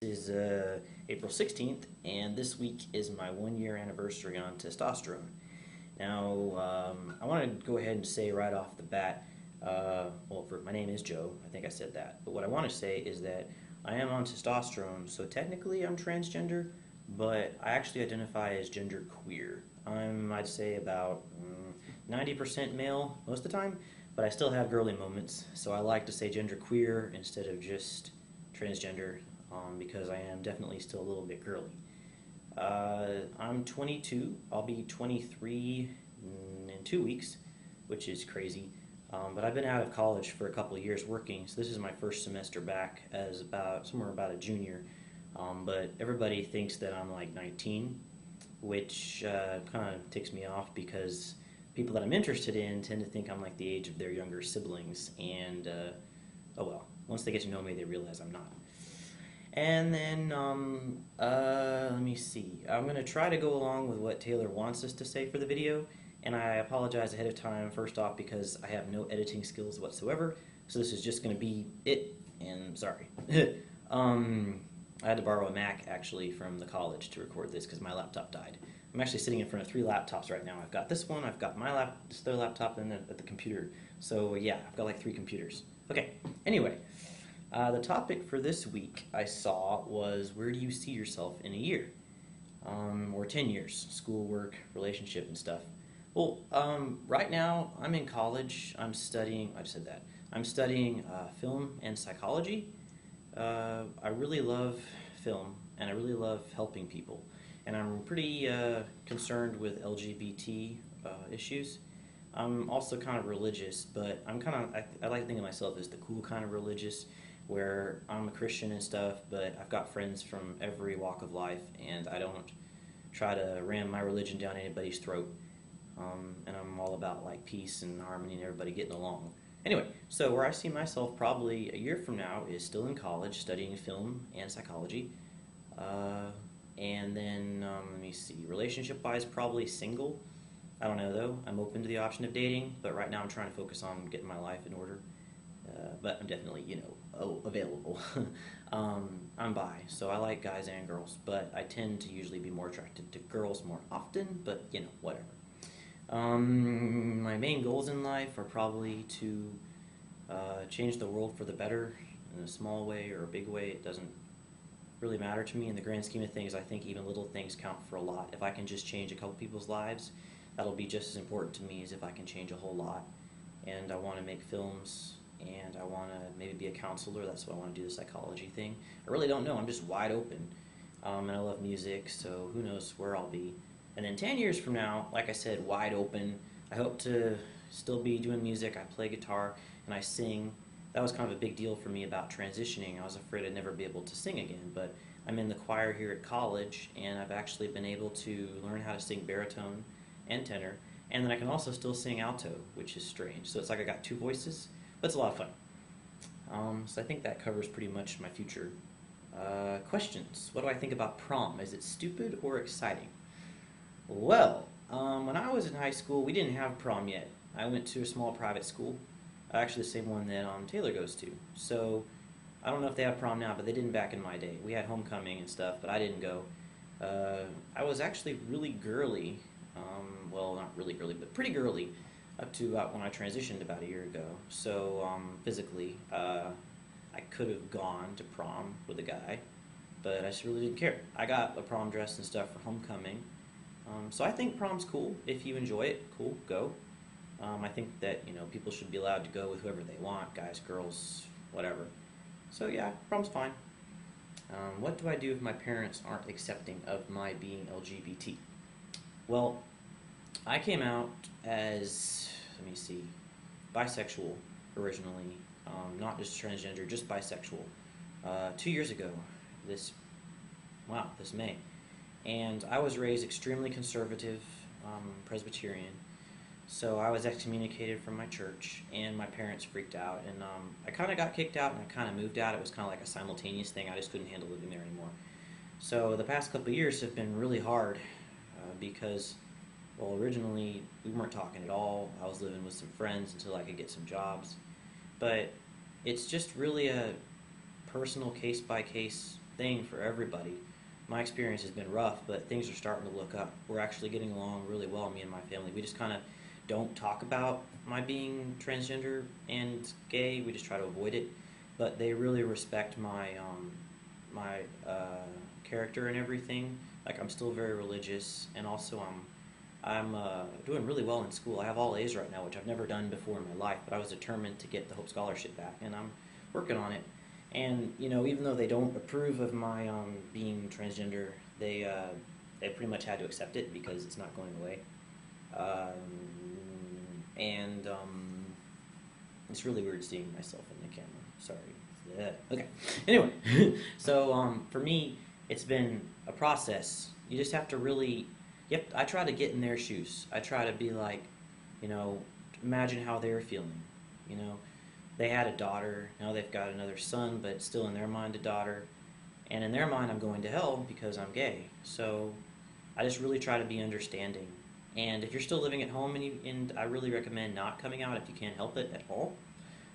Is April 16th, and this week is my 1 year anniversary on testosterone. Now, I want to go ahead and say right off the bat, my name is Joe, I think I said that, but what I want to say is that I am on testosterone, so technically I'm transgender, but I actually identify as gender queer. I'd say about 90% male most of the time, but I still have girly moments, so I like to say gender queer instead of just transgender. Because I am definitely still a little bit girly. I'm 22. I'll be 23 in 2 weeks, which is crazy. But I've been out of college for a couple of years working, so this is my first semester back as somewhere about a junior. But everybody thinks that I'm like 19, which kind of ticks me off because people that I'm interested in tend to think I'm like the age of their younger siblings, and oh well, once they get to know me, they realize I'm not. And then, let me see. I'm going to try to go along with what Taylor wants us to say for the video, and I apologize ahead of time, first off, because I have no editing skills whatsoever, so this is just going to be it, and sorry. I had to borrow a Mac, actually, from the college to record this because my laptop died. I'm actually sitting in front of 3 laptops right now. I've got this one, I've got this other laptop, and then at the computer. So, yeah, I've got like 3 computers. Okay, anyway. The topic for this week I saw was, where do you see yourself in a year? Or 10 years, school, work, relationship, and stuff. Well, right now I'm in college. I'm studying film and psychology. I really love film, and I really love helping people. And I'm pretty concerned with LGBT issues. I'm also kind of religious, but I like to think of myself as the cool kind of religious, where I'm a Christian and stuff, but I've got friends from every walk of life, and I don't try to ram my religion down anybody's throat. And I'm all about like peace and harmony and everybody getting along. Anyway, so where I see myself probably a year from now is still in college studying film and psychology. And then, let me see, relationship-wise, probably single. I don't know though. I'm open to the option of dating, but right now I'm trying to focus on getting my life in order. But I'm definitely, available. I'm bi, so I like guys and girls, but I tend to usually be more attracted to girls more often, but, whatever. My main goals in life are probably to change the world for the better in a small way or a big way. It doesn't really matter to me in the grand scheme of things. I think even little things count for a lot. If I can just change a couple people's lives, that'll be just as important to me as if I can change a whole lot. And I want to make films, and I want to maybe be a counselor. That's what I want to do, the psychology thing. I really don't know. I'm just wide open. And I love music, so who knows where I'll be. And then 10 years from now, like I said, wide open. I hope to still be doing music. I play guitar, and I sing. That was kind of a big deal for me about transitioning. I was afraid I'd never be able to sing again, but I'm in the choir here at college, and I've actually been able to learn how to sing baritone and tenor, and then I can also still sing alto, which is strange. So it's like I got 2 voices. But it's a lot of fun. So I think that covers pretty much my future. Questions. What do I think about prom? Is it stupid or exciting? Well, when I was in high school, we didn't have prom yet. I went to a small private school, actually the same one that Taylor goes to. So I don't know if they have prom now, but they didn't back in my day. We had homecoming and stuff, but I didn't go. I was actually really girly. Well, not really girly, but pretty girly. Up to when I transitioned about a year ago. So physically, I could have gone to prom with a guy, but I just really didn't care. I got a prom dress and stuff for homecoming. So I think prom's cool. If you enjoy it, cool, go. I think that people should be allowed to go with whoever they want, guys, girls, whatever. So yeah, prom's fine. What do I do if my parents aren't accepting of my being LGBT? Well, I came out as, bisexual originally, not just transgender, just bisexual, 2 years ago, this May. And I was raised extremely conservative, Presbyterian, so I was excommunicated from my church, and my parents freaked out, and I kind of got kicked out, and I kind of moved out. It was kind of like a simultaneous thing. I just couldn't handle living there anymore. So the past couple of years have been really hard, because well, originally we weren't talking at all. I was living with some friends until I could get some jobs. But it's just really a personal case-by-case thing for everybody. My experience has been rough, but things are starting to look up. We're actually getting along really well, me and my family. We just kind of don't talk about my being transgender and gay. We just try to avoid it. But they really respect my character and everything. Like, I'm still very religious, and also I'm doing really well in school. I have all A's right now, which I've never done before in my life. But I was determined to get the Hope Scholarship back, and I'm working on it. And even though they don't approve of my being transgender, they pretty much had to accept it because it's not going away. And it's really weird seeing myself in the camera. Sorry. Yeah. Okay. Anyway, so for me, it's been a process. You just have to really. Yep. I try to get in their shoes. I try to be like, imagine how they're feeling. You know, they had a daughter. Now they've got another son, but still in their mind a daughter. And in their mind, I'm going to hell because I'm gay. So I just really try to be understanding. And if you're still living at home, and I really recommend not coming out if you can't help it at all,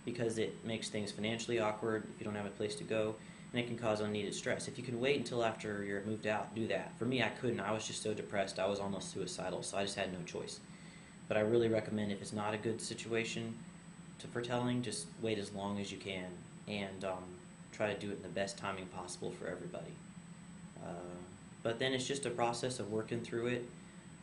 because it makes things financially awkward if you don't have a place to go, and it can cause unneeded stress. If you can wait until after you're moved out, do that. For me, I couldn't. I was just so depressed. I was almost suicidal, so I just had no choice. But I really recommend, if it's not a good situation to foretelling, just wait as long as you can and try to do it in the best timing possible for everybody. But then it's just a process of working through it.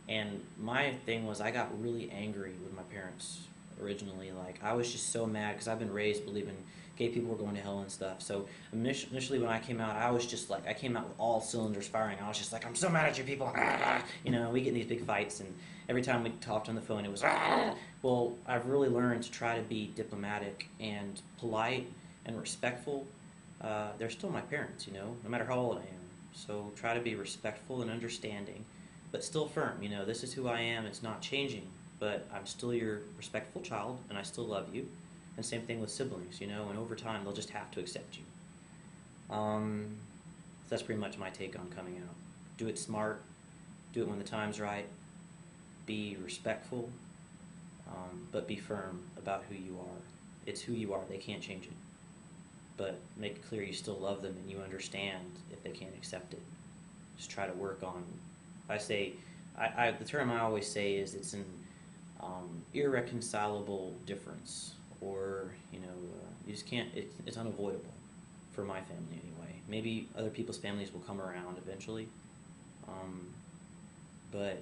And my thing was, I got really angry with my parents originally. Like, I was just so mad because I've been raised believing gay people were going to hell and stuff. So initially when I came out, I was just like, I came out with all cylinders firing. I was just like, I'm so mad at you people. We get in these big fights, and every time we talked on the phone, it was, well, I've really learned to try to be diplomatic and polite and respectful. They're still my parents, no matter how old I am. So try to be respectful and understanding, but still firm. This is who I am. It's not changing, but I'm still your respectful child, and I still love you. And same thing with siblings, and over time they'll just have to accept you. So that's pretty much my take on coming out. Do it smart. Do it when the time's right. Be respectful, but be firm about who you are. It's who you are. They can't change it. But make it clear you still love them and you understand if they can't accept it. Just try to work on. The term I always say is it's an irreconcilable difference, or you just can't. It's unavoidable for my family anyway. Maybe other people's families will come around eventually, but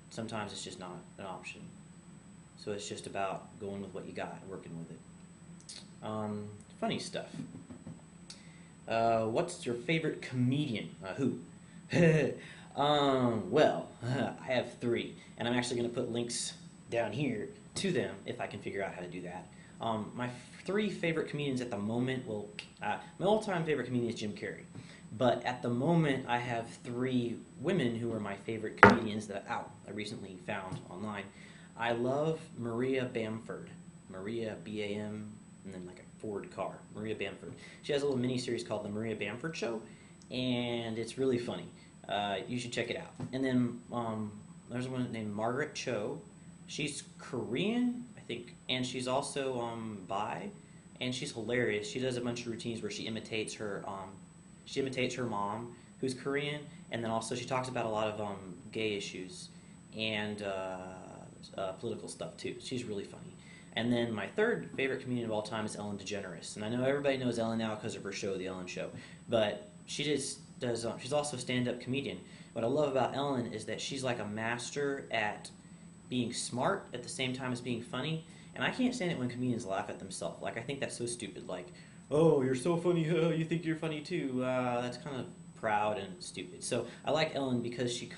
sometimes it's just not an option. So it's just about going with what you got, working with it. Funny stuff. What's your favorite comedian? Who? Well, I have 3, and I'm actually going to put links down here to them if I can figure out how to do that. My 3 favorite comedians at the moment, my all-time favorite comedian is Jim Carrey. But at the moment, I have 3 women who are my favorite comedians that I recently found online. I love Maria Bamford. Maria, B-A-M, and then like a Ford car. Maria Bamford. She has a little mini-series called The Maria Bamford Show, and it's really funny. You should check it out. And then there's one named Margaret Cho. She's Korean, I think, and she's also bi, and she's hilarious. She does a bunch of routines where she imitates her mom, who's Korean, and then also she talks about a lot of gay issues and political stuff too. She's really funny. And then my 3rd favorite comedian of all time is Ellen DeGeneres, and I know everybody knows Ellen now because of her show, The Ellen Show, but she just does. She's also a stand-up comedian. What I love about Ellen is that she's like a master at being smart at the same time as being funny, and I can't stand it when comedians laugh at themselves. Like, I think that's so stupid. Like, oh, you're so funny, you think you're funny too. That's kind of proud and stupid. So I like Ellen because she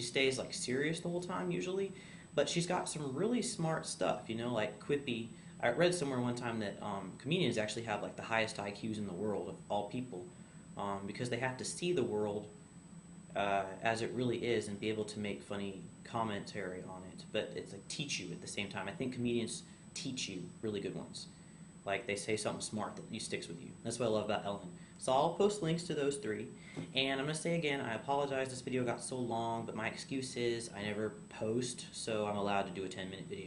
stays like serious the whole time usually, but she's got some really smart stuff, like quippy. I read somewhere one time that comedians actually have like the highest IQs in the world of all people, because they have to see the world as it really is and be able to make funny commentary on it. But it's like teach you at the same time. I think comedians teach you really good ones. Like, they say something smart that sticks with you. That's what I love about Ellen. So I'll post links to those 3. And I'm going to say again, I apologize this video got so long, but my excuse is I never post, so I'm allowed to do a 10-minute video.